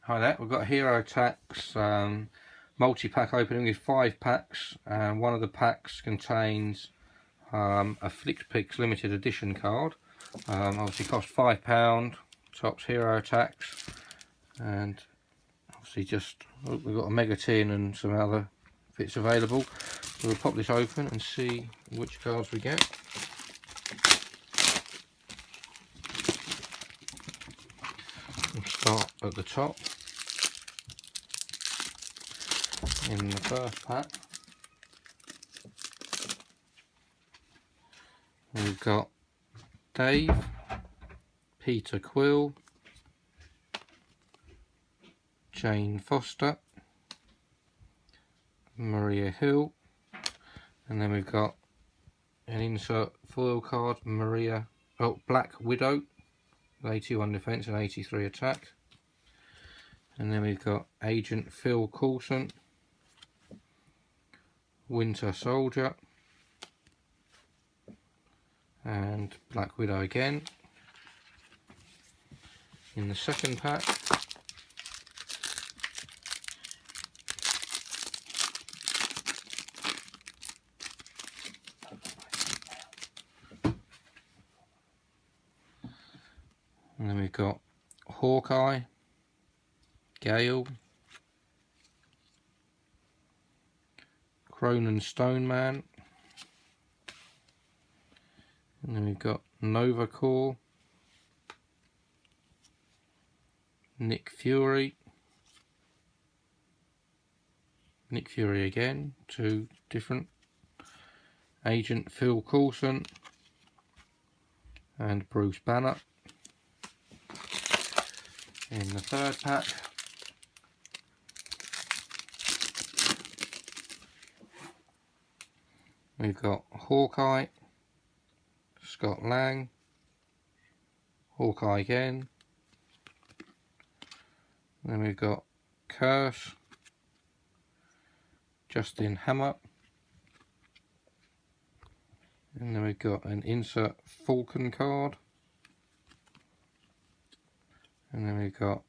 Hi there, we've got a Hero Attax multi-pack opening with 5 packs, and one of the packs contains a FlixPix limited edition card. Obviously cost £5, tops Hero Attax, and obviously we've got a mega tin and some other bits available. So we'll pop this open and see which cards we get. We'll start at the top. In the first pack, we've got Dave, Peter Quill, Jane Foster, Maria Hill, and then we've got an insert foil card, Black Widow, 81 defense and 83 attack, and then we've got Agent Phil Coulson, Winter Soldier, and Black Widow again. In the second pack, and then we've got Hawkeye, Gale, Cronin Stoneman, and then we've got Nova Corps, Nick Fury again, two different, Agent Phil Coulson, and Bruce Banner. In the third pack, we've got Hawkeye, Scott Lang, Hawkeye again, then we've got Curse, Justin Hammer, and then we've got an insert Falcon card, and then we've got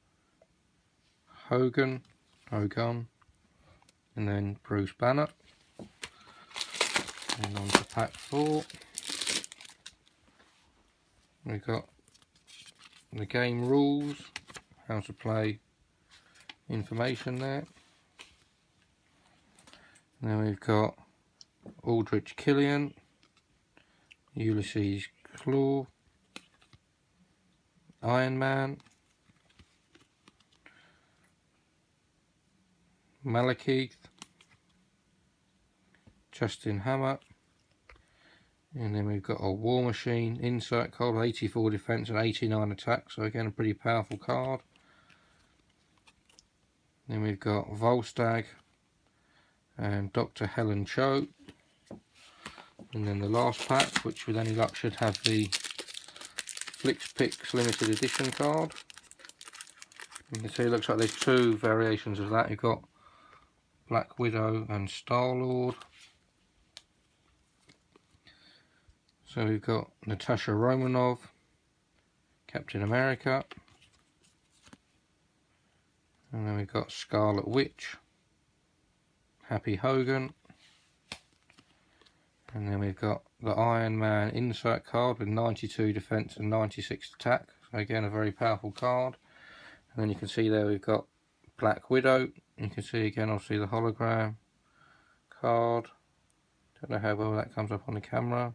Hogan, and then Bruce Banner. And on to pack 4, we've got the game rules, how to play information there. And then we've got Aldrich Killian, Ulysses Claw, Iron Man, Malekith, Justin Hammer, and then we've got a War Machine insert card, 84 defense and 89 attack, so again a pretty powerful card. Then we've got Volstagg and Dr. Helen Cho, and then the last pack, which with any luck should have the FlixPix limited edition card. You can see it looks like there's 2 variations of that. You've got Black Widow and Star-Lord. So we've got Natasha Romanoff, Captain America, and then we've got Scarlet Witch, Happy Hogan, and then we've got the Iron Man insert card with 92 defense and 96 attack, so again a very powerful card. And then you can see there we've got Black Widow. You can see again obviously the hologram card, don't know how well that comes up on the camera.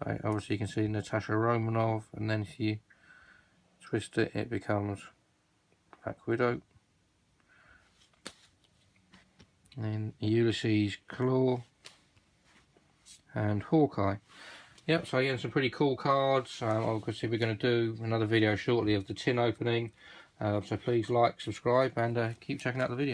Right, obviously you can see Natasha Romanoff, and then if you twist it, it becomes Black Widow. And then Ulysses Claw and Hawkeye. Yep, so again some pretty cool cards. Obviously we're going to do another video shortly of the tin opening. So please like, subscribe, and keep checking out the video.